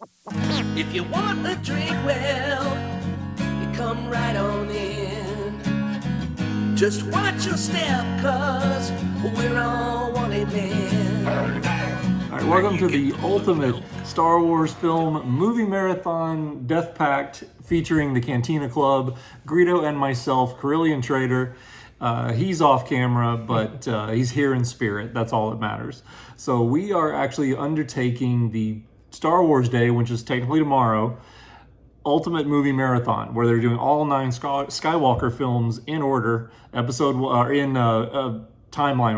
If you want a drink, well, you come right on in. Just watch your step, cause we're all wanted men. All right, welcome to the ultimate Star Wars film movie marathon Death Pact featuring the Cantina Club, Greedo and myself, Corellia and Traitor. He's off camera, but he's here in spirit. That's all that matters. So we are actually undertaking the Star Wars Day, which is technically tomorrow, ultimate movie marathon, where they're doing all 9 Skywalker films in order, timeline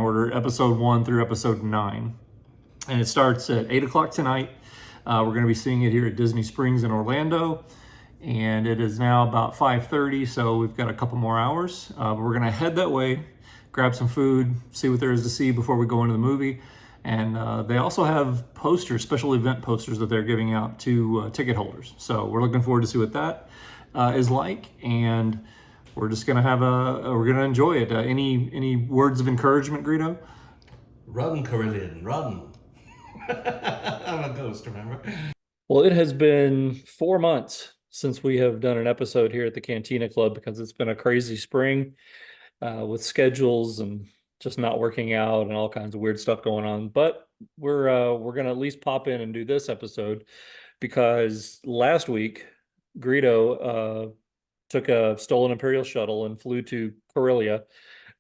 order, episode 1 through episode 9. And it starts at 8 o'clock tonight. We're going to be seeing it here at Disney Springs in Orlando. And it is now about 5:30, so we've got a couple more hours. We're going to head that way, grab some food, see what there is to see before we go into the movie. And they also have posters, special event posters that they're giving out to ticket holders. So we're looking forward to see what that is like. And we're just going to we're going to enjoy it. Any words of encouragement, Greedo? Run, Carillion, run. I'm a ghost, remember? Well, it has been 4 months since we have done an episode here at the Cantina Club because it's been a crazy spring with schedules and just not working out and all kinds of weird stuff going on. But we're going to at least pop in and do this episode because last week Greedo took a stolen Imperial shuttle and flew to Corellia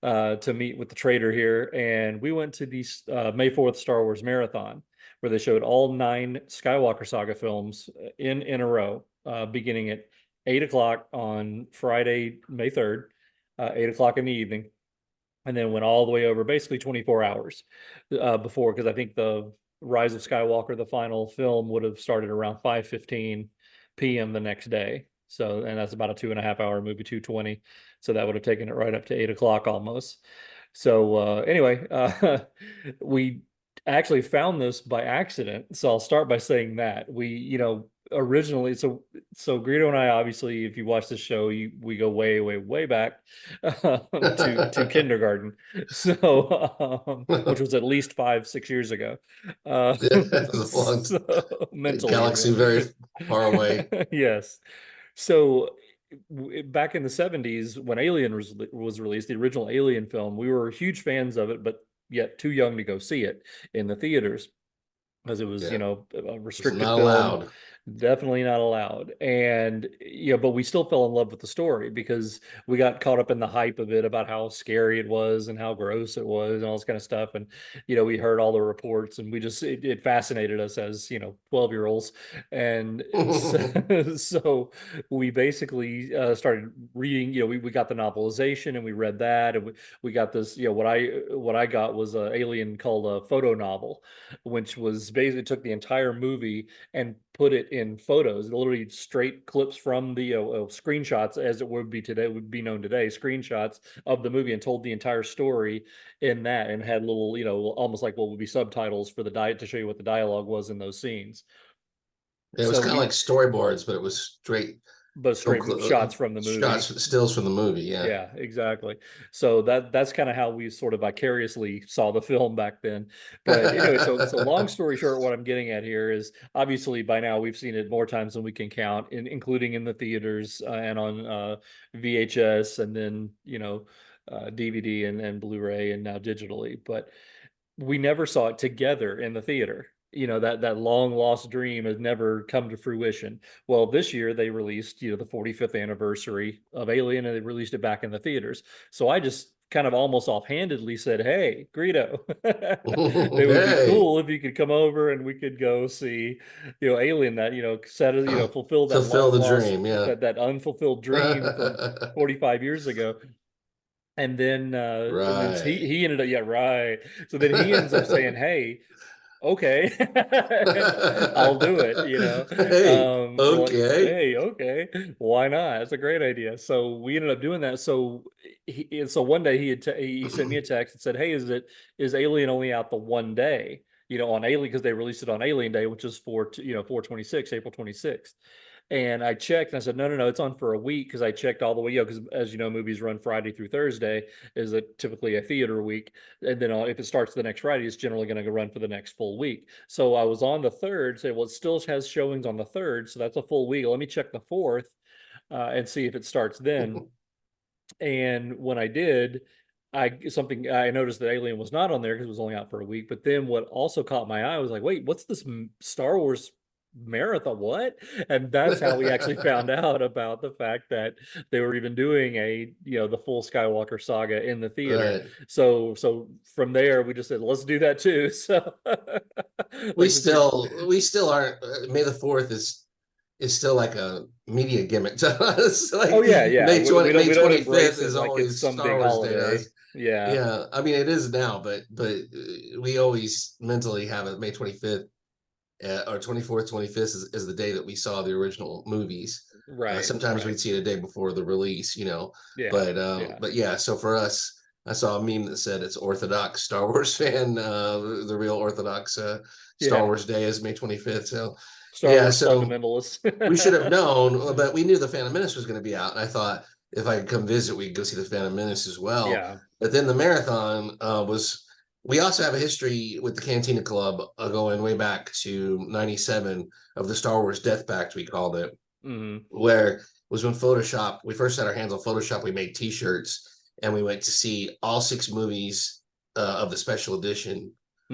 to meet with the Traitor here. And we went to the May 4th Star Wars Marathon, where they showed all 9 Skywalker Saga films in a row, beginning at 8 o'clock on Friday, May 3rd, 8 o'clock in the evening, and then went all the way over basically 24 hours before, because I think the Rise of Skywalker, the final film, would have started around 5:15 p.m. the next day. So, and that's about a 2.5-hour movie, 220. So that would have taken it right up to 8 o'clock almost. So anyway, we actually found this by accident. So I'll start by saying that we, originally, so Greedo and I, obviously, if you watch this show, we go way back to kindergarten. So which was at least 5-6 years ago. Mentally, galaxy very far away. Yes. So back in the 70s, when Alien was released, the original Alien film, we were huge fans of it, but yet too young to go see it in the theaters because it was, a restricted not film. Allowed. Definitely not allowed. And but we still fell in love with the story because we got caught up in the hype of it about how scary it was and how gross it was and all this kind of stuff. And we heard all the reports, and we just it fascinated us as 12-year-olds. And so we basically started reading. We got the novelization and we read that, and we got this. What I got was an Alien called a photo novel, which was basically took the entire movie and put it in photos, literally straight clips from the screenshots, as it would be known today, screenshots of the movie, and told the entire story in that, and had little, almost like what would be subtitles for the diet to show you what the dialogue was in those scenes. It was kind of like storyboards, but it was straight shots from the movie, stills from the movie. Yeah, exactly. So that's kind of how we sort of vicariously saw the film back then. But anyway, so long story short, what I'm getting at here is, obviously by now we've seen it more times than we can count, including in the theaters and on VHS, and then DVD and Blu-ray, and now digitally. But we never saw it together in the theater. That long lost dream has never come to fruition. Well, this year they released the 45th anniversary of Alien, and they released it back in the theaters. So I just kind of almost offhandedly said, "Hey, Greedo, it would be cool if you could come over and we could go see Alien, that fulfill the dream, that unfulfilled dream from 45 years ago." And then, right. he ended up, right. So then he ends up saying, "Hey, okay, I'll do it." Hey, okay. Hey, okay, why not? It's a great idea. So we ended up doing that. So one day he sent me a text and said, "Hey, is Alien only out the one day? On Alien, because they released it on Alien Day, which is 4/26, April 26th." And I checked and I said, no, it's on for a week because I checked all the way, because as you know, movies run Friday through Thursday is typically a theater week. And then if it starts the next Friday, it's generally going to run for the next full week. So I was on the 3rd, say, well, it still has showings on the 3rd. So that's a full week. Let me check the 4th and see if it starts then. And when I did, I noticed that Alien was not on there because it was only out for a week. But then what also caught my eye was like, wait, what's this Star Wars marathon? What? And that's how we actually found out about the fact that they were even doing the full Skywalker saga in the theater. Right. So from there we just said, let's do that too. So we still aren't. May the 4th is still like a media gimmick to us. Like, oh yeah, May we don't 25th is like always it's some Star big Wars holiday. Day. Yeah. Yeah, I mean it is now, but we always mentally have it May 25th or 24th, 25th is the day that we saw the original movies. Right. Sometimes we'd see it a day before the release, Yeah. but yeah, so for us, I saw a meme that said it's Orthodox Star Wars fan. The real Orthodox Star Wars Day is May 25th. So Star Wars fundamentalists. we should have known, but we knew the Phantom Menace was going to be out, and I thought if I could come visit, we'd go see the Phantom Menace as well. Yeah. But then the marathon was. We also have a history with the Cantina Club going way back to '97 of the Star Wars Death Pact, we called it, where it was when Photoshop, we first had our hands on Photoshop, we made T-shirts, and we went to see all 6 movies of the special edition.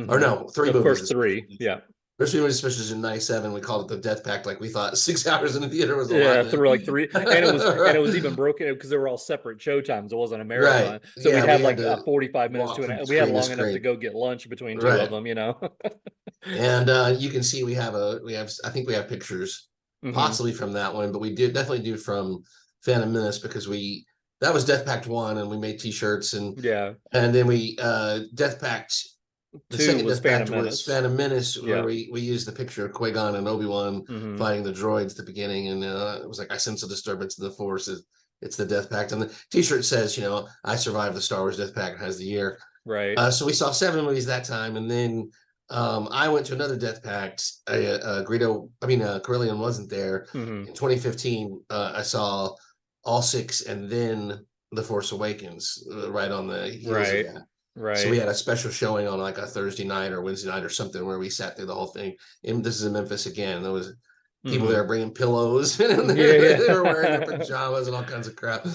Or no, 3 movies. First 3, yeah. First 3 movies, especially in '97, we called it the Death Pact. Like we thought 6 hours in the theater was a lot. Through like 3, and it was even broken because they were all separate show times. It wasn't a marathon, right. So we'd have like 45 minutes to we had long enough to go get lunch between 2 of them, And you can see I think we have pictures possibly from that one, but we definitely do from Phantom Menace because that was Death Pact 1 and we made T-shirts and then we Death Pact. The second Death Pact was Phantom Menace, where we used the picture of Qui-Gon and Obi-Wan fighting the droids at the beginning, and it was like, I sense a disturbance in the Force. It's the Death Pact, and the T-shirt says, I survived the Star Wars Death Pact, has the year. Right. So we saw 7 movies that time, and then I went to another Death Pact. Corellia wasn't there. In 2015, I saw all 6, and then The Force Awakens right on the heels of that. Right. So we had a special showing on like a Thursday night or Wednesday night or something where we sat through the whole thing. And this is in Memphis again. There was people there bringing pillows and they were wearing their pajamas and all kinds of crap.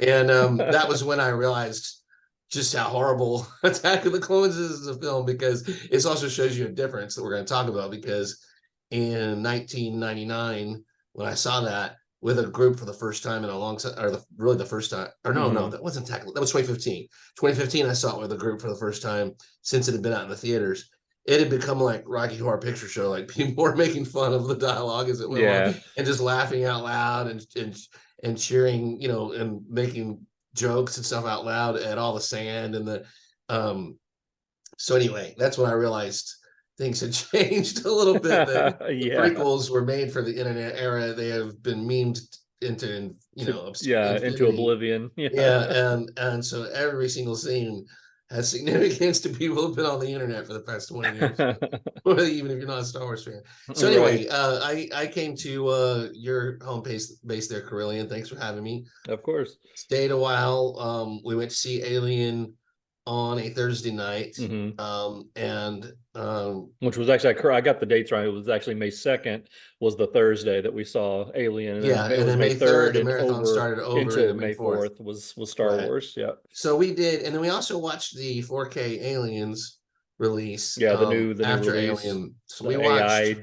And that was when I realized just how horrible Attack of the Clones is as a film, because it also shows you a difference that we're going to talk about, because in 1999, when I saw that with a group for the first time in a long time, or the first time, or no, that wasn't Tackle. That was 2015. 2015, I saw it with a group for the first time since it had been out in the theaters. It had become like Rocky Horror Picture Show, like people were making fun of the dialogue as it went on, and just laughing out loud and cheering, and making jokes and stuff out loud at all the sand and the. So anyway, that's when I realized things had changed a little bit. That the prequels were made for the internet era. They have been memed into oblivion. And so every single scene has significance to people who've been on the internet for the past 20 years, even if you're not a Star Wars fan. So anyway, I came to your home base there, Corellia, and thanks for having me. Of course. Stayed a while. We went to see Alien on a Thursday night, which was actually, I got the dates right. It was actually May 2nd was the Thursday that we saw Alien. And it was May 3rd. The marathon started over into May 4th was Star Wars. Yeah. So we did, and then we also watched the 4K Aliens release. The new after release, Alien. So we watched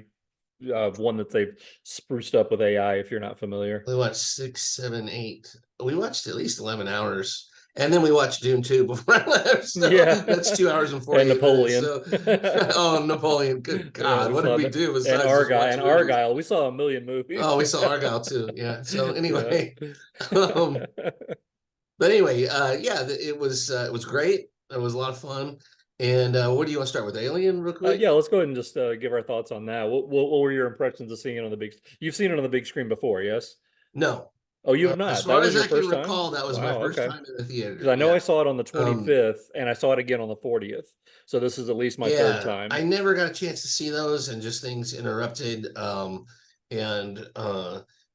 one that they've spruced up with AI. If you're not familiar, we watched 6, 7, 8. We watched at least 11 hours. And then we watched Dune 2 before I left. So that's 2 hours and 40 minutes. Napoleon. So, Napoleon. Good God. What did we do? And Argyle. We saw a million movies. Oh, we saw Argyle too. Yeah. So anyway. But anyway, it was great. It was a lot of fun. And what do you want to start with? Alien real quick? Let's go ahead and just give our thoughts on that. What were your impressions of seeing it on the big? You've seen it on the big screen before, yes? No. Oh, you have not? As far as I can recall, that was my first time in the theater. Because I know I saw it on the 25th, and I saw it again on the 40th. So this is at least my third time. I never got a chance to see those, and just things interrupted.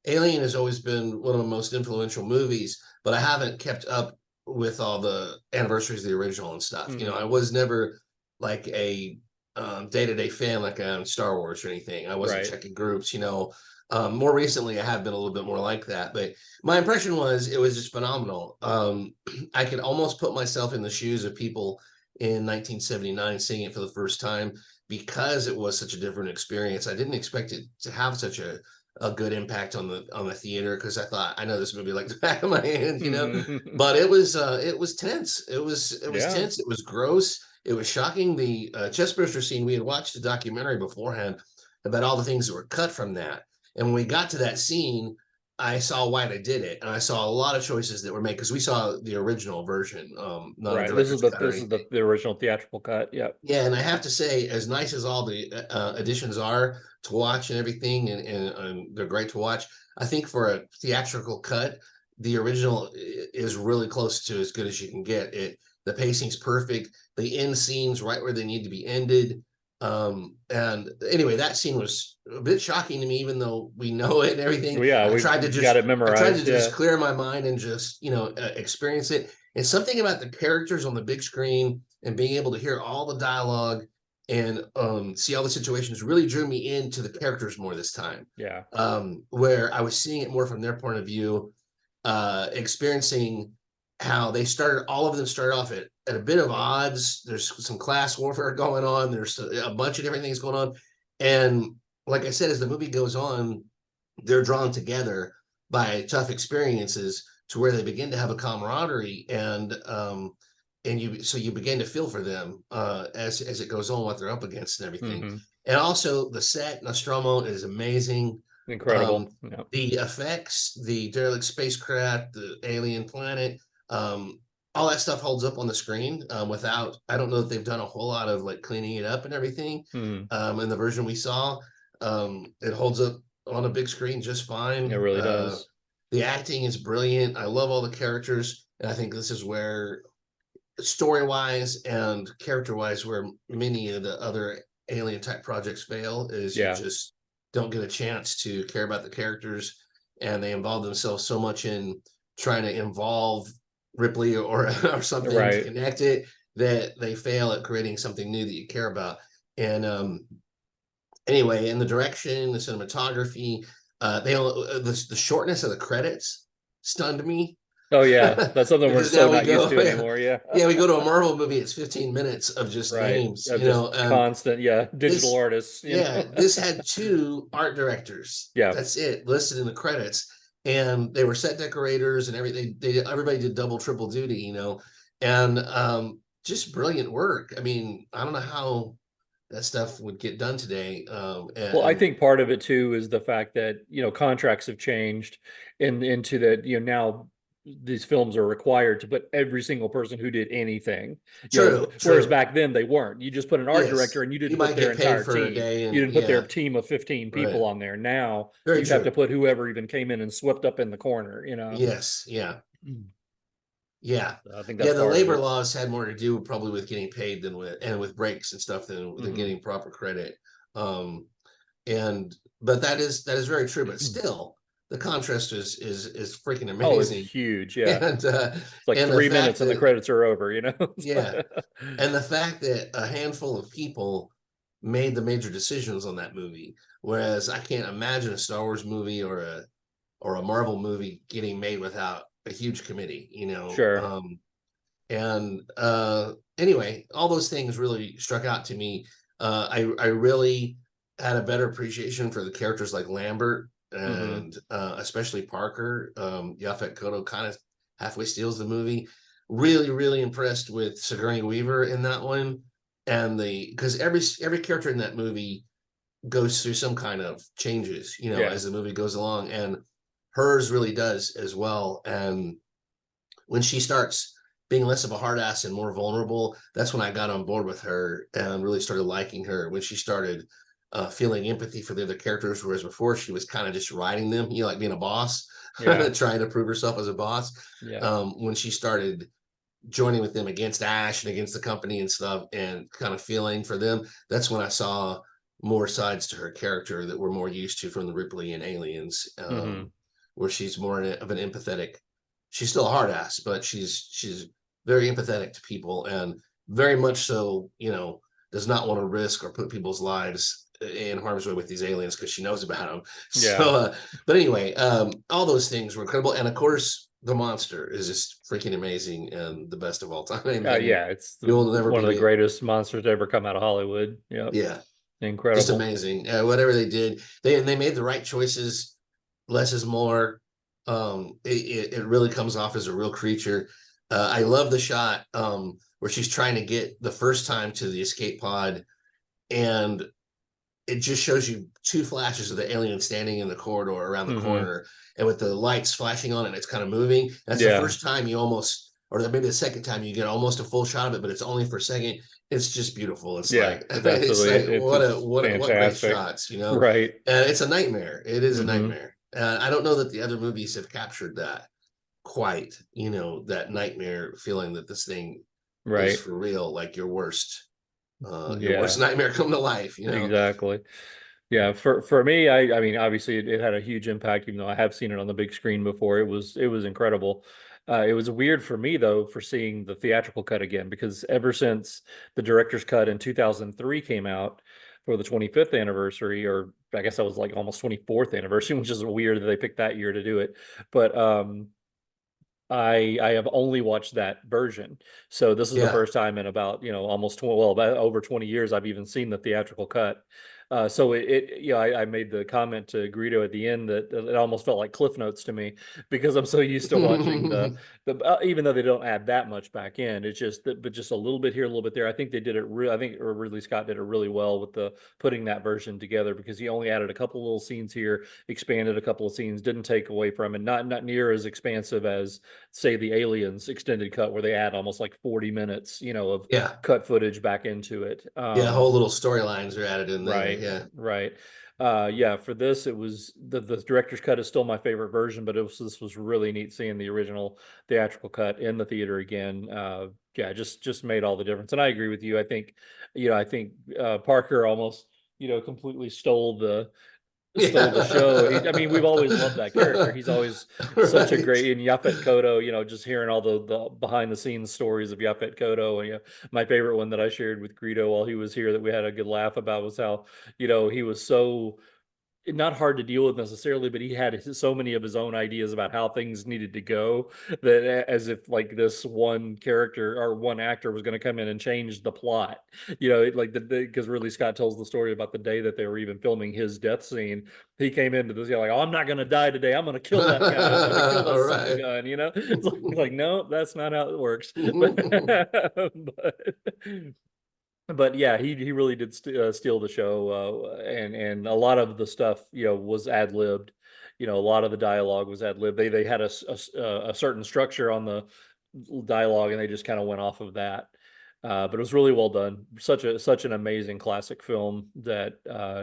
Alien has always been one of the most influential movies, but I haven't kept up with all the anniversaries of the original and stuff. You know, I was never like a day-to-day fan like I am Star Wars or anything. I wasn't Right. checking groups, you know. More recently, I have been a little bit more like that, but my impression was it was just phenomenal. I could almost put myself in the shoes of people in 1979 seeing it for the first time because it was such a different experience. I didn't expect it to have such a good impact on the theater because I thought I know this movie like the back of my hand, you know. But it was tense. It was Yeah. tense. It was gross. It was shocking. The chestburster scene, we had watched the documentary beforehand about all the things that were cut from that, and when we got to that scene, I saw why they did it, and I saw a lot of choices that were made because we saw the original version, not a Right. This is director's cut or this is anything. the original theatrical cut. Yep. Yeah, and I have to say, as nice as all the additions are to watch and everything, and they're great to watch, I think for a theatrical cut, the original is really close to as good as you can get. The pacing's perfect. The end scenes right where they need to be ended. And anyway, that scene was a bit shocking to me, even though we know it and everything. Well, yeah, I we've tried to got it just memorized. Yeah. clear my mind and just experience it. And something about the characters on the big screen and being able to hear all the dialogue and see all the situations really drew me into the characters more this time. Yeah. Where I was seeing it more from their point of view, experiencing how all of them started off at a bit of odds. There's some class warfare going on. There's a bunch of different things going on. And like I said, as the movie goes on, they're drawn together by tough experiences to where they begin to have a camaraderie and you begin to feel for them as it goes on, what they're up against and everything. And also the set Nostromo is amazing. Incredible. Yep. The effects, the derelict spacecraft, the alien planet, all that stuff holds up on the screen without, I don't know if they've done a whole lot of like cleaning it up and everything. In the version we saw, it holds up on a big screen just fine. It really does. The acting is brilliant. I love all the characters. And I think this is where story-wise and character-wise where many of the other alien type projects fail is you just don't get a chance to care about the characters, and they involve themselves so much in trying to involve Ripley or something to connect it that they fail at creating something new that you care about. And anyway, in the direction, the cinematography, the shortness of the credits stunned me. Oh yeah, that's something we're so not used to anymore. Yeah, we go to a Marvel movie, it's 15 minutes of just names, constant, digital artists. This had 2 art directors. Yeah, that's it listed in the credits, and they were set decorators and everything. Everybody did double, triple duty, and just brilliant work. I mean, I don't know how that stuff would get done today. Well, I think part of it too is the fact that contracts have changed, into that now these films are required to put every single person who did anything. True. Whereas back then they weren't. You just put an art director and you didn't put their entire team. You didn't put their team of 15 people on there. Now you have to put whoever even came in and swept up in the corner, Yes. Yeah. Yeah. I think that's the labor laws had more to do probably with getting paid than with breaks and stuff than getting proper credit. But that is very true. But still, the contrast is freaking amazing. Oh, it's huge. Yeah. And it's like 3 minutes and the credits are over, Yeah. And the fact that a handful of people made the major decisions on that movie, whereas I can't imagine a Star Wars movie or a Marvel movie getting made without a huge committee, Sure. Anyway, all those things really struck out to me. I really had a better appreciation for the characters like Lambert and especially Parker. Yaphet Kotto kind of halfway steals the movie. Really, really impressed with Sigourney Weaver in that one, and because every character in that movie goes through some kind of changes, as the movie goes along, and hers really does as well. And when she starts being less of a hard ass and more vulnerable, that's when I got on board with her and really started liking her. When she started feeling empathy for the other characters, whereas before she was kind of just riding them, like being a boss, trying to prove herself as a boss. When she started joining with them against Ash and against the company and stuff and kind of feeling for them, that's when I saw more sides to her character that we're more used to from the Ripley and Aliens, where she's more of an empathetic. She's still a hard ass, but she's very empathetic to people, and very much so, does not want to risk or put people's lives in harm's way with these aliens because she knows about them. Yeah. So, but anyway, all those things were incredible, and of course, the monster is just freaking amazing and the best of all time. Yeah, it's one of the greatest monsters to ever come out of Hollywood. Yep. Yeah, incredible, just amazing. Whatever they did, they made the right choices. Less is more. It really comes off as a real creature. I love the shot where she's trying to get the first time to the escape pod, and it just shows you two flashes of the alien standing in the corridor around the corner, and with the lights flashing on it, it's kind of moving. That's the first time you almost, or maybe the second time you get almost a full shot of it, but it's only for a second. It's just beautiful. It's what great shots, Right. And it's a nightmare. It is a nightmare. I don't know that the other movies have captured that quite, that nightmare feeling that this thing is for real, like your worst nightmare come to life, Exactly. Yeah, for me, I mean, obviously it had a huge impact, even though I have seen it on the big screen before. It was incredible. It was weird for me though, for seeing the theatrical cut again, because ever since the director's cut in 2003 came out for the 25th anniversary, or I guess that was like almost 24th anniversary, which is weird that they picked that year to do it. But I have only watched that version. So this is the first time in about, almost about over 20 years I've even seen the theatrical cut. So I made the comment to Greedo at the end that it almost felt like Cliff Notes to me, because I'm so used to watching the even though they don't add that much back in, it's just but just a little bit here, a little bit there. I think they did it I think Ridley Scott did it really well with the putting that version together, because he only added a couple little scenes here, expanded a couple of scenes, didn't take away from it, not near as expansive as say the Aliens extended cut, where they add almost like 40 minutes, of cut footage back into it. Whole little storylines are added in there. Right. For this, it was the director's cut is still my favorite version, but this was really neat seeing the original theatrical cut in the theater again. Just made all the difference. And I agree with you. I think Parker almost completely stole the show. I mean, we've always loved that character. He's always such a great, in Yaphet Kotto, just hearing all the behind the scenes stories of Yaphet Kotto. And my favorite one that I shared with Greedo while he was here that we had a good laugh about was how, he was so not hard to deal with necessarily, but he had so many of his own ideas about how things needed to go, that as if like this one character or one actor was going to come in and change the plot, because Ridley Scott tells the story about the day that they were even filming his death scene. He came into this, like, oh, I'm not going to die today. I'm going to kill that guy. I'm going to kill that son gun, It's like, no, that's not how it works. But yeah, he really did steal the show, and a lot of the stuff was ad libbed. A lot of the dialogue was ad lib. They had a certain structure on the dialogue, and they just kind of went off of that. But it was really well done. Such an amazing classic film that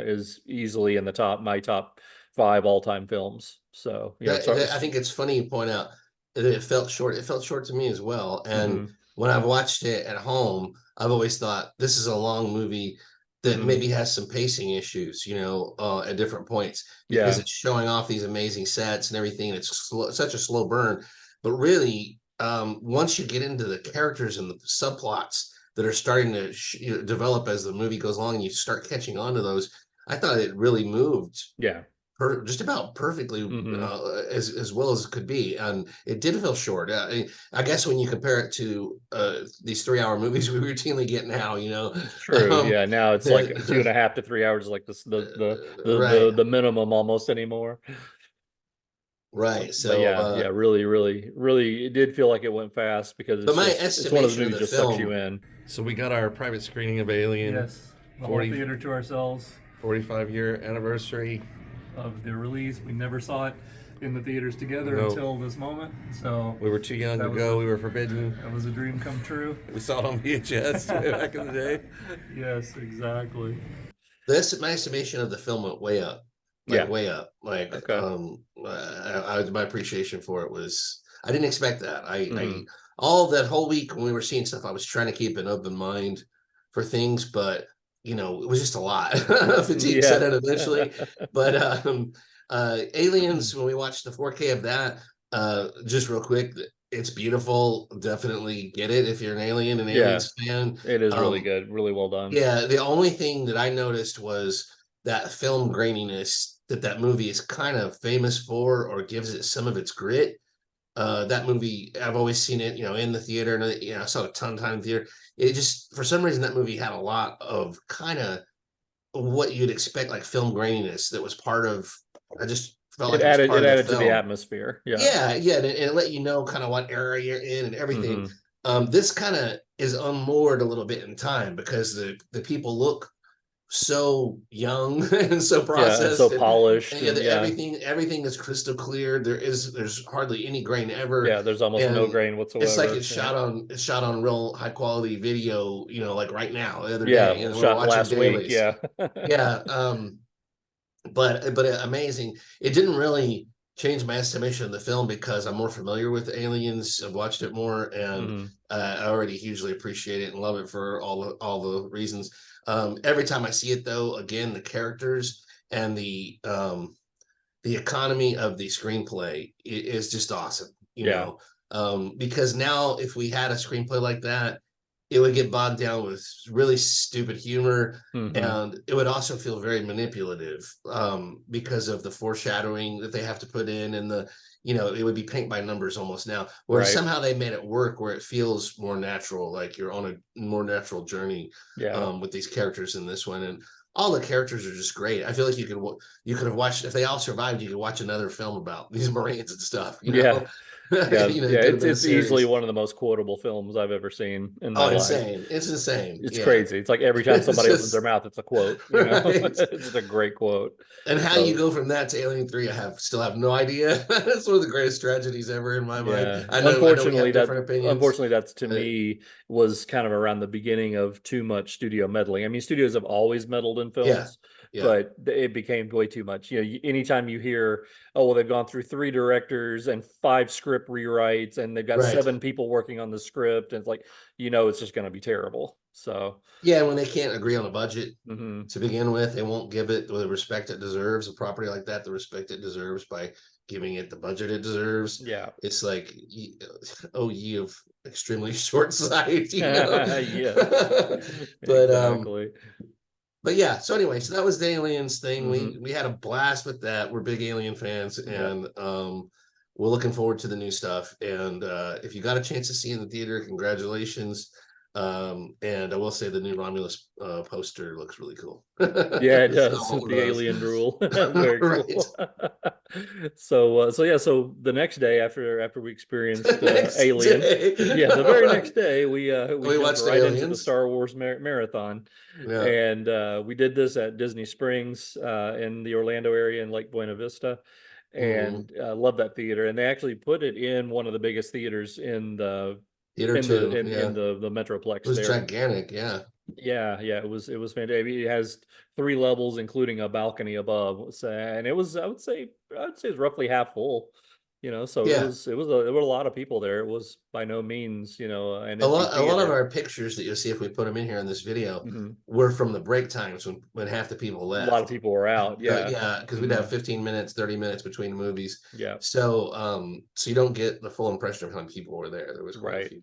is easily in my top 5 all-time films. So I think it's funny you point out that it felt short. It felt short to me as well, and when I've watched it at home, I've always thought this is a long movie that maybe has some pacing issues, at different points, because it's showing off these amazing sets and everything. And it's such a slow burn, but really, once you get into the characters and the subplots that are starting to develop as the movie goes along, and you start catching on to those, I thought it really moved. Just about perfectly, as well as it could be, and it did feel short. I guess when you compare it to these 3-hour movies we routinely get now, True. Now it's like 2.5 to 3 hours, like the minimum almost anymore. Right. So really, it did feel like it went fast, because it's one of the movies just sucks you in. So we got our private screening of Alien. Yes, the whole theater to ourselves. 45-year anniversary of the release. We never saw it in the theaters together until this moment. So we were too young to go. We were forbidden. That was a dream come true. We saw it on VHS way back in the day. Yes, exactly. My estimation of the film went way up. Way up. My appreciation for it was, I didn't expect that. I all that whole week when we were seeing stuff, I was trying to keep an open mind for things, but you know, it was just a lot. Fatigue set in eventually. But Aliens, when we watched the 4K of that, just real quick, it's beautiful. Definitely get it if you're an Aliens fan. It is really good, really well done. Yeah, the only thing that I noticed was that film graininess that movie is kind of famous for, or gives it some of its grit. That movie, I've always seen it, you know, in the theater, and you know, I saw it a ton of time in the theater. It just, for some reason, that movie had a lot of kind of what you'd expect, like film graininess that was part of. I just felt like it was part of the to the film. atmosphere. Yeah, and it let you know kind of what era you're in and everything. This kind of is unmoored a little bit in time because the people look so young and so processed, and so polished, and everything is crystal clear. There's hardly any grain ever. Yeah, there's almost no grain whatsoever. It's like it's shot on real high quality video, you know, like right now, the other day. And shot last week. Yeah. But amazing. It didn't really change my estimation of the film because I'm more familiar with Aliens. I've watched it more, and I already hugely appreciate it and love it for all the reasons. Every time I see it, though, again, the characters and the economy of the screenplay is just awesome. You know, because now if we had a screenplay like that, it would get bogged down with really stupid humor, and it would also feel very manipulative because of the foreshadowing that they have to put in, and you know, it would be paint by numbers almost now. Whereas somehow they made it work where it feels more natural, like you're on a more natural journey with these characters in this one. And all the characters are just great. I feel like you could have watched, if they all survived, you could watch another film about these Marines and stuff. You know? You know, it's easily one of the most quotable films I've ever seen in my life. Insane! It's insane. It's crazy. It's like every time somebody opens their mouth, it's a quote. You know? It's just a great quote. And how you go from that to Alien 3, I still have no idea. That's one of the greatest tragedies ever in my mind. I know, unfortunately, that's to me was kind of around the beginning of too much studio meddling. I mean, studios have always meddled in films. But it became way too much. You know, anytime you hear, oh, well, they've gone through 3 directors and 5 script rewrites, and they've got 7 people working on the script, and it's like, you know, it's just going to be terrible. So when they can't agree on a budget to begin with, they won't give it the respect it deserves. A property like that, the respect it deserves by giving it the budget it deserves. It's like, oh, ye of extremely short sight, you know. But yeah, so anyway, so that was the Aliens thing. We had a blast with that. We're big Alien fans, and we're looking forward to the new stuff. And if you got a chance to see in the theater, congratulations. And I will say the new Romulus poster looks really cool. Yeah, it does. The alien rule. Very cool. So the next day after we experienced Alien, the very next day we jumped right into the Star Wars marathon. And we did this at Disney Springs in the Orlando area in Lake Buena Vista. And love that theater. And they actually put it in one of the biggest theaters in the the Metroplex. It was gigantic. It was fantastic. It has 3 levels, including a balcony above, and it was, I would say it's roughly half full. You know, so there were a lot of people there. It was by no means, you know, a lot of our pictures that you'll see if we put them in here in this video were from the break times when half the people left. A lot of people were out. Because we'd have 15 minutes, 30 minutes between movies. So you don't get the full impression of how many people were there. There was quite a few.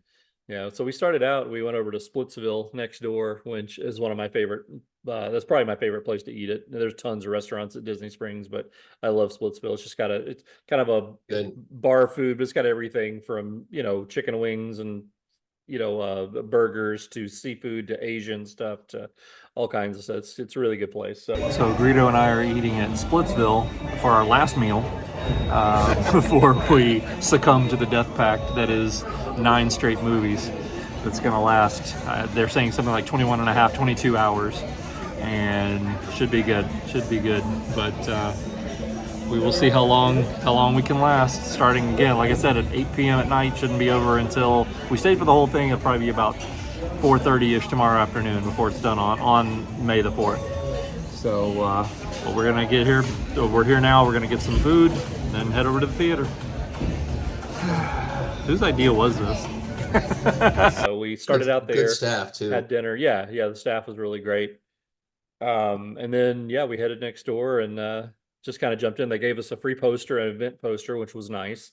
Yeah, so we started out, we went over to Splitsville next door, which is one of my favorite, that's probably my favorite place to eat it. There's tons of restaurants at Disney Springs, but I love Splitsville. It's just it's kind of a good bar food, but it's got everything from, you know, chicken wings and, you know, burgers to seafood to Asian stuff to all kinds of stuff. It's a really good place. So Greedo and I are eating at Splitsville for our last meal before we succumb to the death pact that is 9 straight movies. That's going to last, they're saying something like 21 and a half, 22 hours, and should be good, but we will see how long we can last, starting again, like I said, at 8 p.m. at night. Shouldn't be over until, we stayed for the whole thing. It'll probably be about 4:30ish tomorrow afternoon before it's done on May the 4th. So but we're gonna get here, we're here now, we're gonna get some food, and then head over to the theater. Whose idea was this? So we started out there. Good staff too. Had dinner. Yeah, the staff was really great. And then yeah, we headed next door and just kind of jumped in. They gave us a free poster, an event poster, which was nice.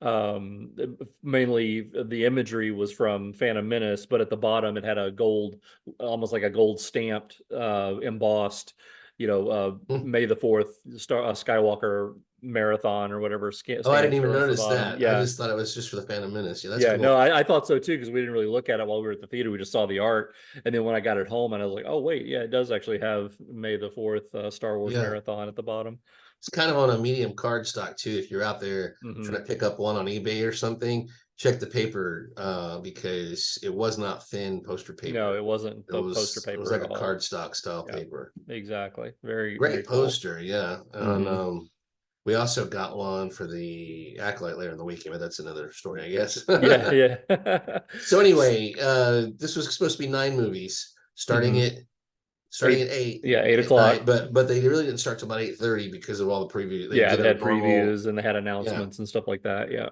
Mainly the imagery was from Phantom Menace, but at the bottom it had a gold, almost like a gold stamped, embossed, May the 4th Skywalker marathon or whatever Oh, I didn't stands even for us at the notice bottom. that. I Yeah. just thought it was just for the Phantom Menace. Yeah, that's Yeah, cool. no, I thought so too, because we didn't really look at it while we were at the theater. We just saw the art. And then when I got it home and I was like, oh wait, yeah, it does actually have May the 4th Star Wars Yeah. marathon at the bottom. It's kind of on a medium card stock too. If you're out there Mhm. trying to pick up one on eBay or something, check the paper because it was not thin poster paper. No, it wasn't It the was poster it was paper like at a all. cardstock style Yeah, paper. exactly. Very, very Great cool. poster, yeah. And we also got one for the Acolyte later in the weekend, but that's another story, I guess. Yeah, yeah. So anyway, this was supposed to be 9 movies, starting Mhm. at 8 Yeah, 8 at o'clock. night, but they really didn't start till about 8:30 because of all the previews. They Yeah, did they a had normal, previews and they had announcements and stuff like that. Yeah.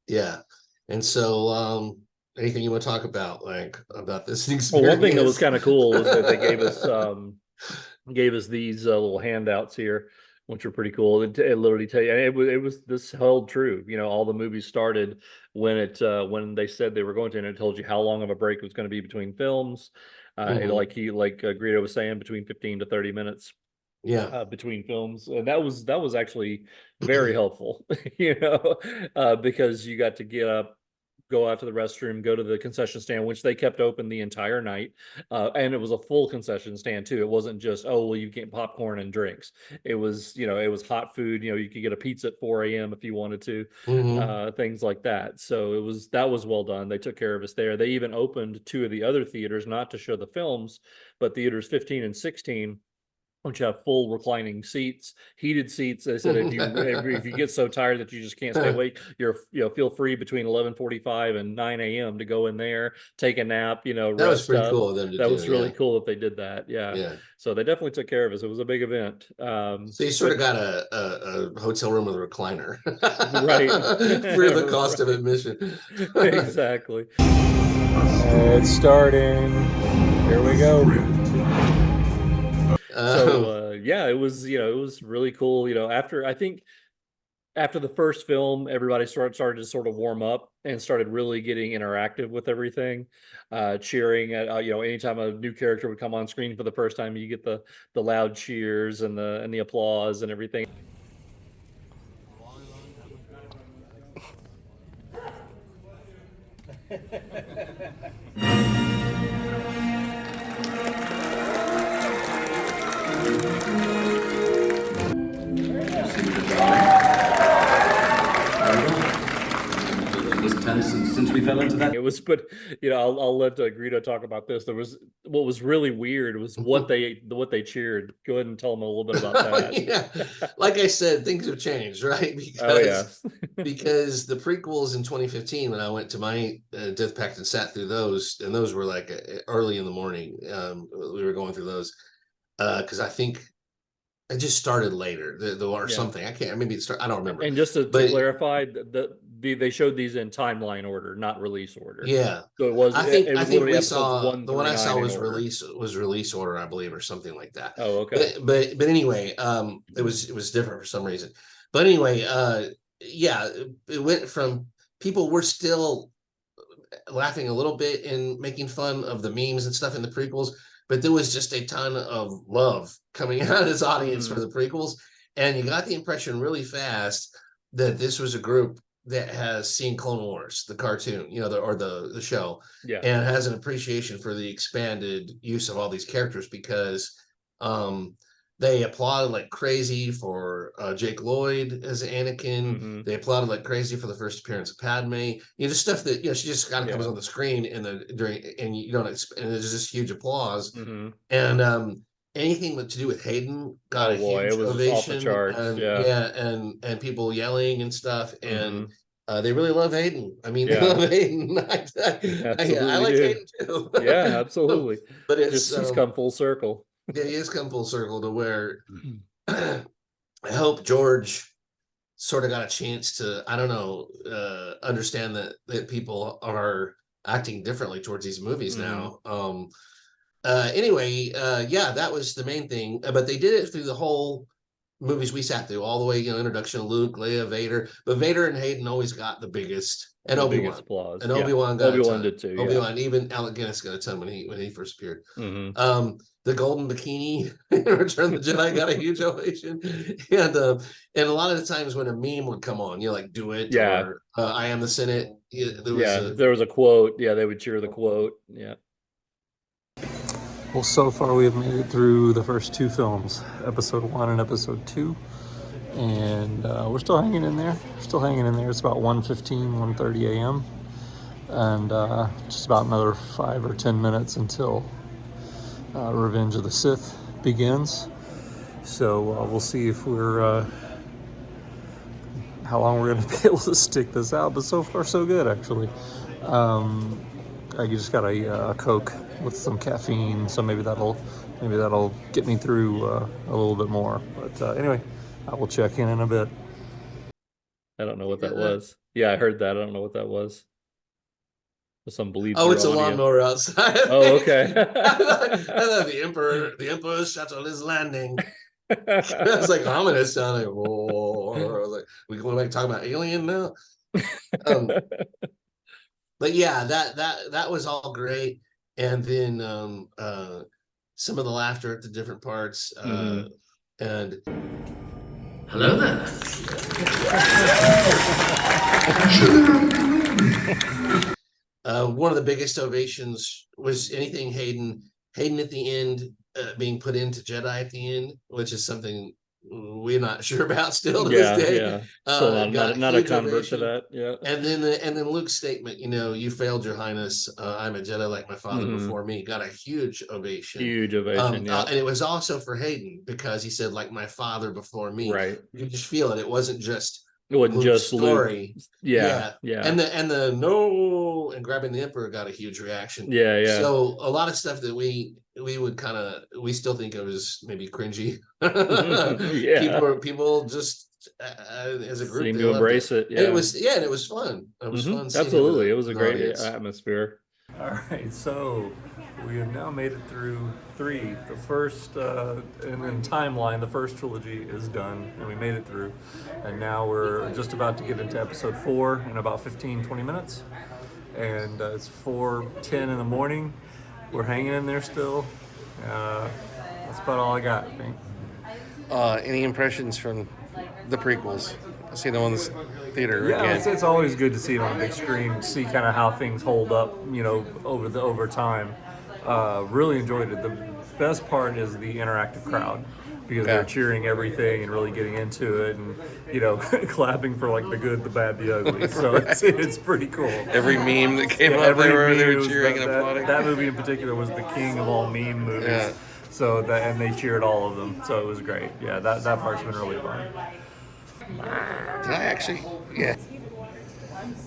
yeah. And so anything you want to talk about, like about this Well, one thing that was experience? kind of cool was that they gave us these little handouts here, which were pretty cool. It literally tell you, and it was this held true. All the movies started when they said they were going to, and it told you how long of a break it was going to be between films. Mhm. Like Greedo was saying, between 15 to 30 minutes Yeah. between films, and that was actually very helpful. Because you got to get up, go out to the restroom, go to the concession stand, which they kept open the entire night. And it was a full concession stand too. It wasn't just, oh, well, you get popcorn and drinks. It was hot food. You could get a pizza at 4 a.m. if you wanted to, Mhm. things like that. So that was well done. They took care of us there. They even opened 2 of the other theaters, not to show the films, but theaters 15 and 16, which have full reclining seats, heated seats. They said if you get so tired that you just can't stay awake, feel free between 11:45 and 9 a.m. to go in there, take a nap, That was rest pretty up. cool of them to That do, was really yeah. cool that they did that. Yeah. Yeah. So they definitely took care of us. It was a big event. So you sort But of got a hotel room with a recliner right. for the cost of Right. admission. Exactly. It's starting. Here we go. So yeah, it was really cool. After the first film, everybody started to sort of warm up and started really getting interactive with everything, cheering at anytime a new character would come on screen for the first time, you get the loud cheers and the applause and everything. This tense since we fell into that. It was, but I'll let Greedo talk about this. What was really weird was what they cheered. Go ahead and tell them a little bit about that. Yeah, like I said, things have changed, right? Oh yeah. Because the prequels in 2015, when I went to my Death Pact and sat through those, and those were like early in the morning. We were going through those because I think it just started later, or Yeah. something. I can't. Maybe it started. I don't remember. And just to But clarify, they showed these in timeline order, not release order. yeah, So it was I think literally we episodes saw 1 the through one I 9 saw in was order. release order, I believe, or something like that. Oh, okay. But anyway, it was different for some reason. But anyway, yeah, it went from people were still laughing a little bit and making fun of the memes and stuff in the prequels, but there was just a ton of love coming out of this audience for the prequels, and you got the impression really fast that this was a group that has seen Clone Wars, the cartoon, the show, Yeah. and has an appreciation for the expanded use of all these characters because they applauded like crazy for Jake Lloyd as Anakin. They applauded like crazy for the first appearance of Padme. Just stuff that she just kind of comes on the screen and you don't and there's just huge applause. And anything to do with Hayden got a huge it was just off the ovation, charts. and Yeah. and people yelling and stuff, and they really love Hayden. I mean, they love Hayden. I like Hayden too. Yeah, absolutely. But He's come full circle. Yeah, he has come full circle to where I hope George sort of got a chance to, I don't know, understand that people are acting differently towards these movies now. Anyway, yeah, that was the main thing. But they did it through the whole movies we sat through, all the way, introduction of Luke, Leia, Vader. But Vader and Hayden always got the biggest, and The Obi-Wan. biggest applause. And Yeah. Obi-Wan got Obi-Wan a ton. did too. Yeah. Obi-Wan, even Alec Guinness got a ton when he first appeared. Mhm. The golden bikini in Return of the Jedi got a huge ovation. And a lot of the times when a meme would come on, like "Do It" Yeah. or "I Am the Senate," there was a quote. Yeah, they would cheer the quote. Yeah. Well, so far we have made it through the first two films, episode 1 and episode 2. And we're still hanging in there. It's about 1:15, 1:30 a.m. And just about another 5 or 10 minutes until Revenge of the Sith begins. So we'll see if we're how long we're going to be able to stick this out. But so far, so good, actually. I just got a Coke with some caffeine, so maybe that'll get me through a little bit more. But anyway, I will check in a bit. I don't know what that was. Yeah, I heard that. I don't know what that was. Some bleed. Oh, it's a lawnmower outside. Oh, okay. I thought the Emperor shuttle is landing. I was like ominous sounding. Whoa. I was like, we going back talking about Alien now? But yeah, that was all great. And then some of the laughter at the different parts. And Hello there. One of the biggest ovations was anything Hayden at the end, being put into Jedi at the end, which is something we're not sure about still to this day. Yeah. Still not a convert to that. Yeah. And then Luke's statement, "You failed, Your Highness. I'm a Jedi like my father before me," got a huge ovation. Yeah. And it was also for Hayden, because he said, "like my father before me." Right. You just feel it. It wasn't just Luke's just story. Luke. Yeah. And the no and grabbing the Emperor got a huge reaction. Yeah. So a lot of stuff that we would we still think of as maybe cringy. Yeah. People just as a group seem to embrace it. Yeah. And it was fun. It was fun. Absolutely. It was a great audience. atmosphere. All right, so we have now made it through 3. The first, and then timeline, the first trilogy is done, and we made it through. And now we're just about to get into episode 4 in about 15, 20 minutes. And it's 4:10 in the morning. We're hanging in there still. That's about all I got, I think. Any impressions from the prequels? I see them on the theater Yeah, again. it's always good to see it on a big screen, see kind of how things hold up, over time. Really enjoyed it. The best part is the interactive crowd, because they're cheering everything and really getting into it, and clapping for like the good, the bad, the ugly. So it's pretty cool. Every meme that came up, they were cheering and applauding. That movie in particular was the king of all meme movies. Yeah. So and they cheered all of them. So it was great. Yeah, that part's been really fun. Did I actually? Yeah.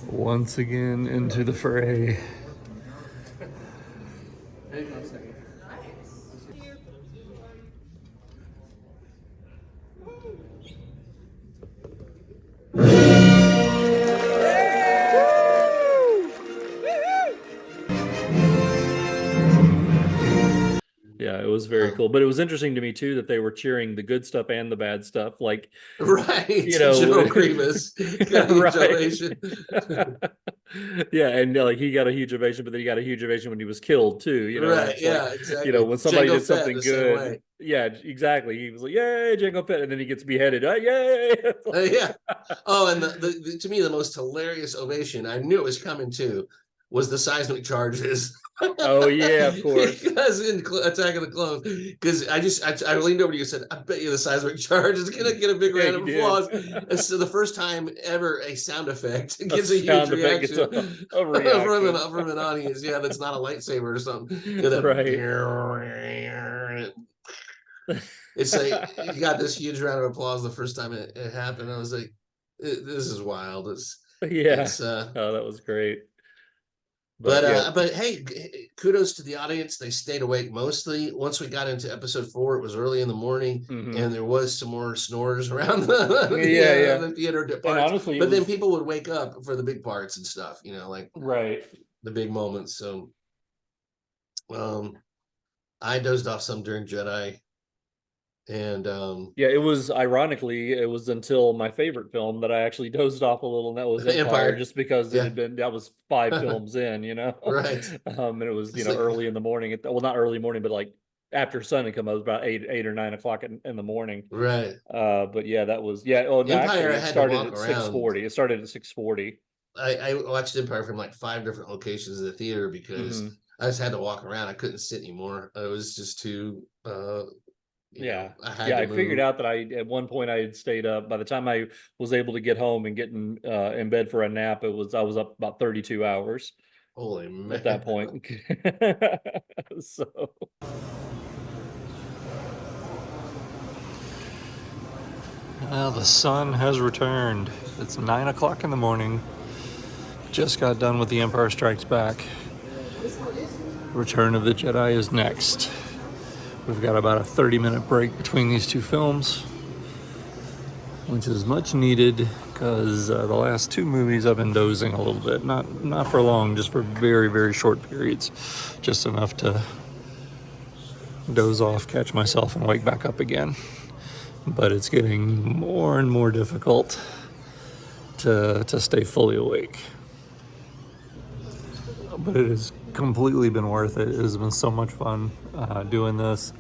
Once again into the fray. Yeah, it was very cool. But it was interesting to me too that they were cheering the good stuff and the bad stuff. Like, right, General Grievous got a huge ovation. Yeah, and like he got a huge ovation, but then he got a huge ovation when he was killed too. Right, yeah, exactly. When somebody Jango did something Fett good, yeah, exactly. He was like, "Yay, Jango Fett!" And then he gets beheaded. Yay! Yeah. Oh, and the to me the most hilarious ovation, I knew it was coming too, was the seismic charges. Oh yeah, of course. Because in Attack of the Clones, because I leaned over to you and said, "I bet you the seismic charge is gonna get a big round of applause." And so the first time ever a sound effect gets a huge reaction a reaction. from an audience. Yeah, that's not a lightsaber or something. Right. It's like you got this huge round of applause the first time it happened. I was like, "This is wild." Oh, that was great. But hey, kudos to the audience. They stayed awake mostly. Once we got into episode 4, it was early in the morning, and there was some more snores around the theater parts. Honestly, but then people would wake up for the big parts and stuff, like right, the big moments. So, I dozed off some during Jedi, and Yeah, it was ironically, it was until my favorite film that I actually dozed off a little, and that was Empire, just because it Yeah. had been that was 5 films in, Right. and it was It's like, early in the morning. Well, not early morning, but like after sun had come, it was about 8 or 9 o'clock in the morning. right. But yeah, that was Oh no, Empire, actually, I it had to started walk at around. 6:40. It started at 6:40. I watched Empire from like 5 different locations of the theater because I just had to walk around. I couldn't sit anymore. It was just too Yeah. I had Yeah, to I figured move. out that at one point I had stayed up. By the time I was able to get home and get in bed for a nap, I was up about 32 hours Holy at that man. point. So well, the sun has returned. It's 9 o'clock in the morning. Just got done with The Empire Strikes Back. Return of the Jedi is next. We've got about a 30-minute break between these two films, which is much needed because the last 2 movies I've been dozing a little bit. Not for long, just for very, very short periods. Just enough to doze off, catch myself, and wake back up again. But it's getting more and more difficult to stay fully awake. But it has completely been worth it. It has been so much fun doing this.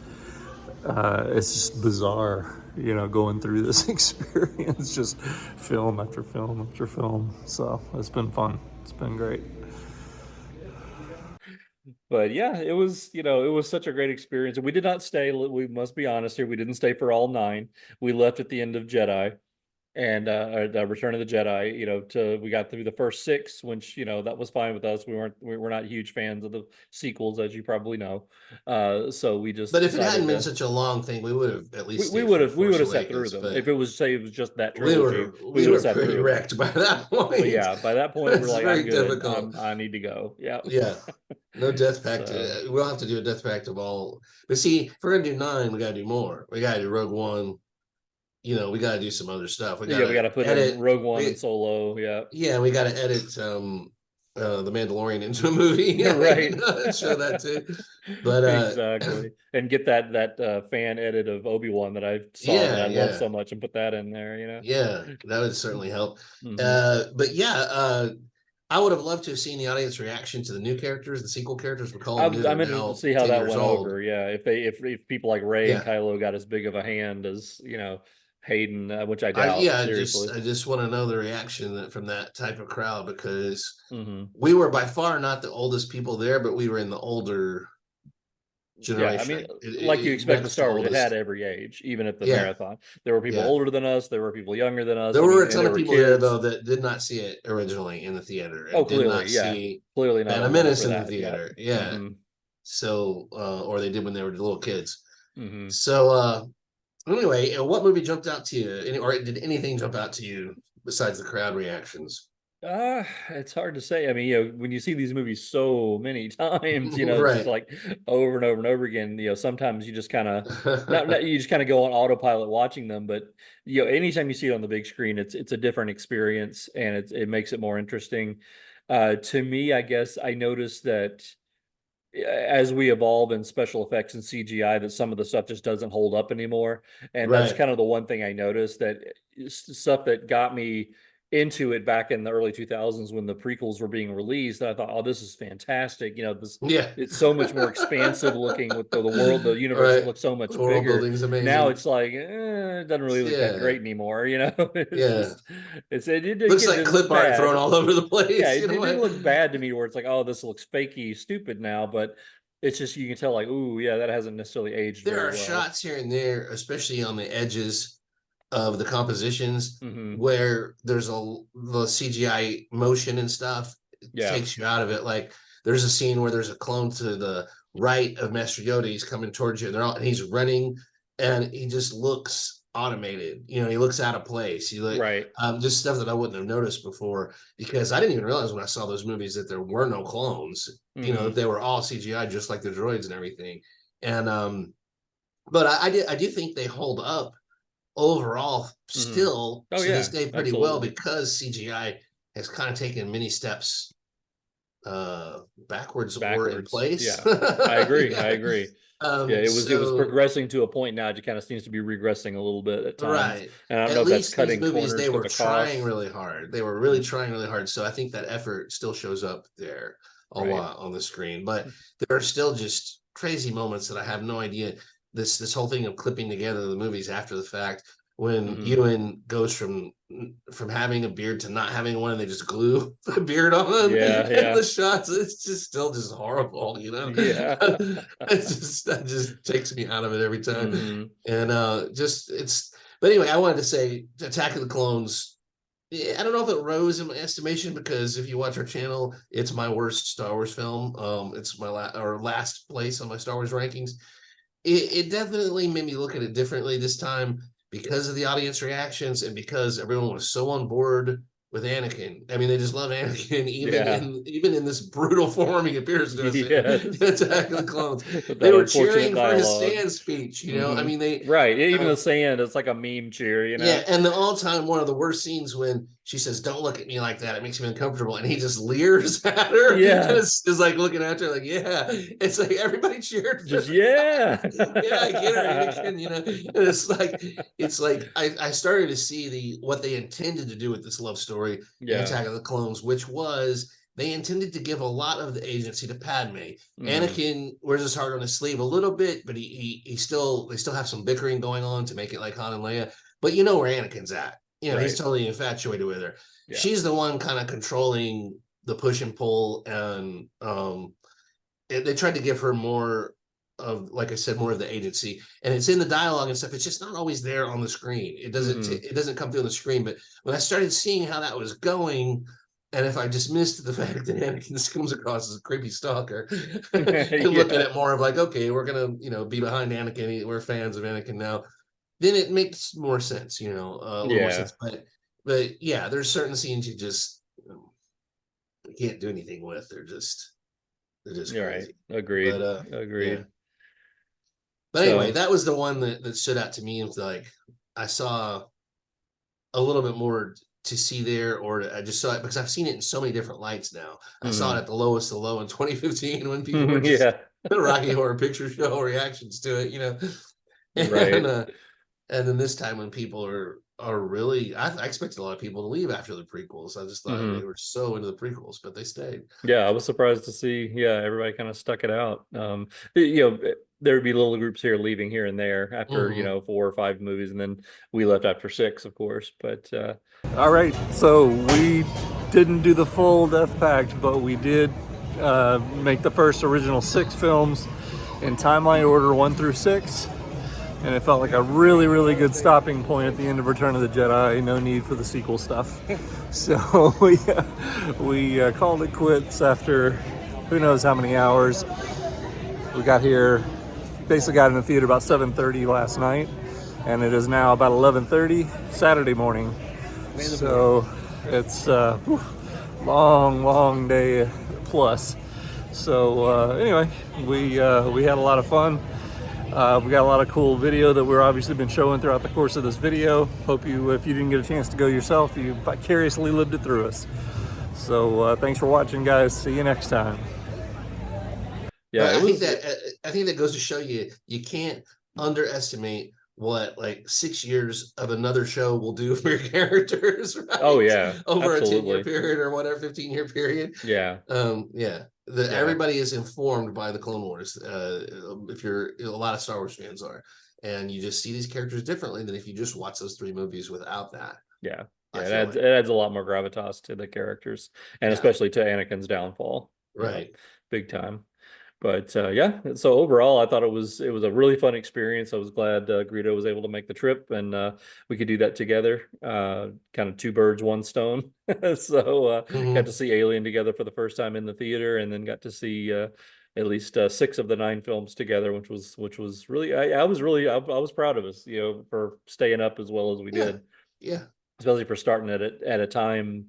It's just bizarre, going through this experience, just film after film after film. So it's been fun. It's been great. But yeah, it was such a great experience. And we did not stay, we must be honest here, we didn't stay for all 9. We left at the end of Jedi. And the Return of the Jedi, we got through the first 6, which that was fine with us. We're not huge fans of the sequels, as you probably know. So we just But if it decided hadn't been such a long thing, we would have at least we stayed would for have we would have Force sat through Awakens. them. But If it was just that we trilogy, we would were have sat pretty through them. wrecked by that point. But yeah, by that point we're It's like, very I'm good. difficult. I need to go. Yeah. Yeah. No Death Pact. So, We'll have to do a Death Pact of all. But see, if we're gonna do 9, we gotta do more. We gotta do Rogue One. We gotta do some other stuff. We we gotta got to put in edit. Rogue One and Solo. Yeah. Yeah, we gotta edit the Mandalorian into a movie. Right. Show that too. But exactly. And get that fan edit of Obi-Wan that I saw that I love so much and put that in there. Yeah, that would certainly help. Mm-hmm. But yeah, I would have loved to have seen the audience reaction to the new characters, the sequel characters. We call them new. I'm interested to see how that went over. Yeah, if people like Rey and Kylo got as big of a hand as Hayden, which I doubt. Seriously, I just want to know the reaction from that type of crowd because we were by far not the oldest people there, but we were in the older generation. Yeah, I mean, like you expect to Star Wars, it had every age, even at the marathon. There were people older than us. There were people younger than us. There were a ton of people there though that did not see it originally in the theater. And clearly, did not see clearly not Phantom Menace in the theater. Yeah. So, or they did when they were little kids. So, anyway, what movie jumped out to you, or did anything jump out to you besides the crowd reactions? It's hard to say. I mean, when you see these movies so many times, Right. just like over and over and over again, sometimes you just kind of you just kind of go on autopilot watching them. But anytime you see it on the big screen, it's a different experience, and it makes it more interesting. To me, I guess I noticed that as we evolve in special effects and CGI, that some of the stuff just doesn't hold up anymore. And that's kind of the one thing I noticed, that stuff that got me into it back in the early 2000s when the prequels were being released, I thought, oh, this is fantastic. It's so much more expensive looking with the world, the universe looks so much bigger. Now it's like, it doesn't really look that great anymore. It looks like clip art thrown all over the place. Yeah, it didn't look bad to me where it's like, oh, this looks fakey, stupid now, but it's just, you can tell like, ooh, yeah, that hasn't necessarily aged There very are well. shots here and there, especially on the edges of the compositions where there's the CGI motion and stuff takes you out of it. Like there's a scene where there's a clone to the right of Master Yoda. He's coming towards you, and he's running, and he just looks automated. He looks out of place. Just stuff that I wouldn't have noticed before, because I didn't even realize when I saw those movies that there were no clones. That they were all CGI, just like the droids and everything. And but I do think they hold up overall still to this day pretty well, because CGI has kind of taken many steps backwards or in place. I agree. Yeah, it was So progressing to a point now. It kind of seems to be regressing a little bit at times, right. and I don't know At if that's least these cutting movies, corners they for were the trying costs. really hard. They were really trying really hard. So I think that effort still shows up there a Right. lot on the screen. But there are still just crazy moments that I have no idea. This whole thing of clipping together the movies after the fact, when Ewan goes from having a beard to not having one, and they just glue the beard on Yeah, in yeah, the shots. It's just still just horrible, yeah. that just takes me out of it every time. Mhm. And just it's but anyway, I wanted to say Attack of the Clones. I don't know if it rose in my estimation, because if you watch our channel, it's my worst Star Wars film. It's my last place on my Star Wars rankings. It definitely made me look at it differently this time, because of the audience reactions and because everyone was so on board with Anakin. I mean, they just love Anakin, Yeah. even in this brutal form he appears to us Yes. in Attack of the Clones. With They that were unfortunate cheering for his dialogue. stand speech. I mean, they Right. Yeah, even uh, the sand, it's like a meme cheer, yeah, and the all-time one of the worst scenes when she says, "Don't look at me like that. It makes me uncomfortable," and he just leers at her. Yeah. And is like looking at her like, "Yeah." It's like everybody cheered for Just that. yeah. Yeah, I get her, Anakin. And it's like I started to see what they intended to do with this love story in Yeah. Attack of the Clones, which was they intended to give a lot of the agency to Padme. Anakin wears his heart on his sleeve a little bit, but they still have some bickering going on to make it like Han and Leia. But you know where Anakin's at. He's Right. totally infatuated with her. Yeah. She's the one kind of controlling the push and pull, and they tried to give her more of, like I said, more of the agency, and it's in the dialogue and stuff. It's just not always there on the screen. It doesn't come through on the screen. But when I started seeing how that was going, and if I dismissed the fact that Anakin comes across as a creepy stalker, and look at it more of like, okay, we're gonna be behind Anakin. We're fans of Anakin now. Then it makes more sense, a little more sense. But yeah, there's certain scenes you just can't do anything with. They're just crazy. Right. Agreed. But Agreed. yeah. But anyway, that was the one that stood out to me. It's like I saw a little bit more to see there, or I just saw it because I've seen it in so many different lights now. I saw it at the lowest of low in 2015 when people were just Rocky Horror Picture Show reactions to it, and Right. and then this time when people are really, I expected a lot of people to leave after the prequels. I just thought they were so into the prequels, but they stayed. Yeah, I was surprised to see. Yeah, everybody kind of stuck it out. There would be little groups here leaving here and there after 4 or 5 movies, and then we left after 6, of course. But all right, so we didn't do the full Death Pact, but we did make the first original 6 films in timeline order 1 through 6. And it felt like a really, really good stopping point at the end of Return of the Jedi. No need for the sequel stuff. So we called it quits after who knows how many hours. We got here, basically got in the theater about 7:30 last night, and it is now about 11:30 Saturday morning. So it's a long day plus. So anyway, we had a lot of fun. We got a lot of cool video that we're obviously been showing throughout the course of this video. Hope you, if you didn't get a chance to go yourself, you vicariously lived it through us. So thanks for watching, guys. See you next time. Yeah, I think that goes to show you can't underestimate what like 6 years of another show will do for your characters, right? Oh yeah, over absolutely. a 10-year period or whatever, 15-year period. Yeah. Everybody is informed by the Clone Wars. If you're, a lot of Star Wars fans are, and you just see these characters differently than if you just watch those 3 movies without that. Yeah, it adds a lot more gravitas to the characters, and especially to Anakin's downfall. Right, big time. But so overall, I thought it was a really fun experience. I was glad Greedo was able to make the trip, and we could do that together. Kind of 2 birds, 1 stone. So got to see Alien together for the first time in the theater, and then got to see at least 6 of the 9 films together, which was really I was proud of us, for staying up as well as we did. Yeah. Especially for starting at a time,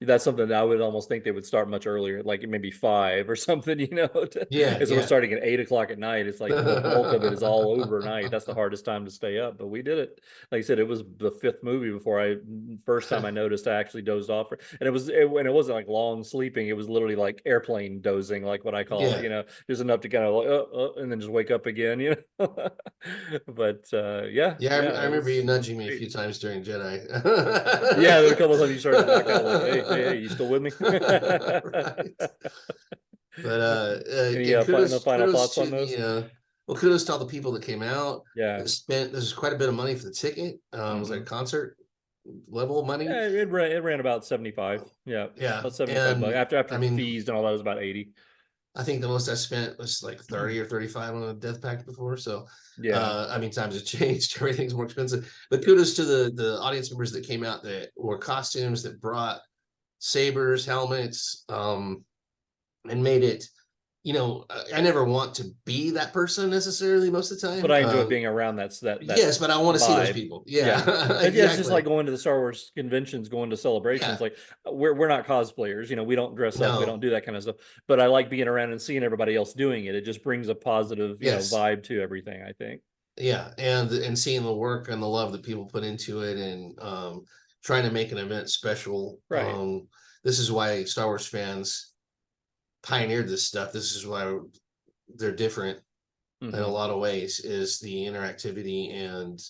That's something that I would almost think they would start much earlier, like maybe 5 or something, Yeah, Instead yeah. of starting at 8 o'clock at night, it's like the bulk of it is all overnight. That's the hardest time to stay up, but we did it. Like I said, it was the 5th movie before first time I noticed I actually dozed off, and when it wasn't like long sleeping, it was literally like airplane dozing, like what I call it, Yeah. just enough to kind of like, and then just wake up again. But yeah, Yeah, I it remember you was nudging me a great. few times during Jedi. Yeah, there were a couple of times you started to knock out, like, hey, you still with me? Right. But Any again, final kudos thoughts to on those? the well, kudos to all the people that came out. Yeah. That spent There's quite a bit of money for the ticket. It was like concert level money. Yeah, it ran about 75. Yeah, Yeah, about 75 bucks. and After I mean, fees and all that was about 80. I think the most I spent was like 30 or 35 on a death pact before. So Yeah. I mean, times have changed, everything's more expensive. But kudos to the audience members that came out that wore costumes, that brought sabers, helmets, and made it, I never want to be that person necessarily most of the But time. I enjoy being around that Yes, but I want to see those vibe. people. Yeah. Yeah, Yeah, it's just like exactly. going to the Star Wars conventions, going to celebrations. Yeah, Like we're not cosplayers, we don't dress up, we don't no, do that kind of stuff. But I like being around and seeing everybody else doing it. It just brings a positive, yes, vibe to everything, I think. yeah, and seeing the work and the love that people put into it, and trying to make an event special. Right. This is why Star Wars fans pioneered this stuff. This is why they're different in a Hmm. lot of ways, is the interactivity, and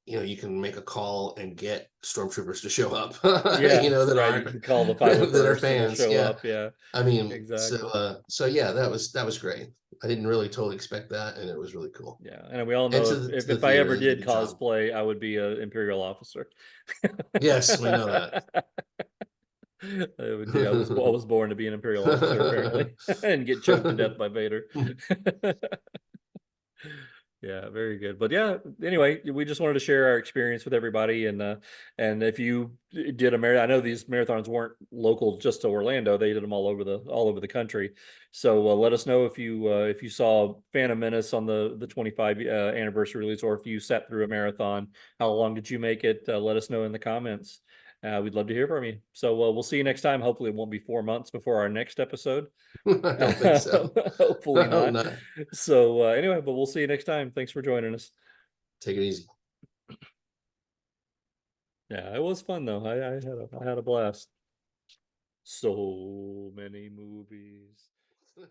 you can make a call and get stormtroopers to show up, Yeah, that right. You are can call the that are 501st and they'll fans. show Yeah, up. Yeah, I mean, exactly. so yeah, that was great. I didn't really totally expect that, and it was really cool. Yeah, and we all And know to if, the, to if the if I theater, ever they did a did good job. cosplay, I would be an Imperial officer. Yes, we know that. I was born to be an Imperial officer, apparently, and get choked to death by Vader. Yeah, very good. But yeah, anyway, we just wanted to share our experience with everybody, and if you did a marathon, I know these marathons weren't local just to Orlando; they did them all over the country. So let us know if you saw Phantom Menace on the 25 anniversary release, or if you sat through a marathon. How long did you make it? Let us know in the comments. We'd love to hear from you. So we'll see you next time. Hopefully, it won't be 4 months before our next episode. I don't think so. Hopefully I hope not. not. So anyway, but we'll see you next time. Thanks for joining us. Take it easy. Yeah, it was fun though. I had a blast. So many movies. Yeah.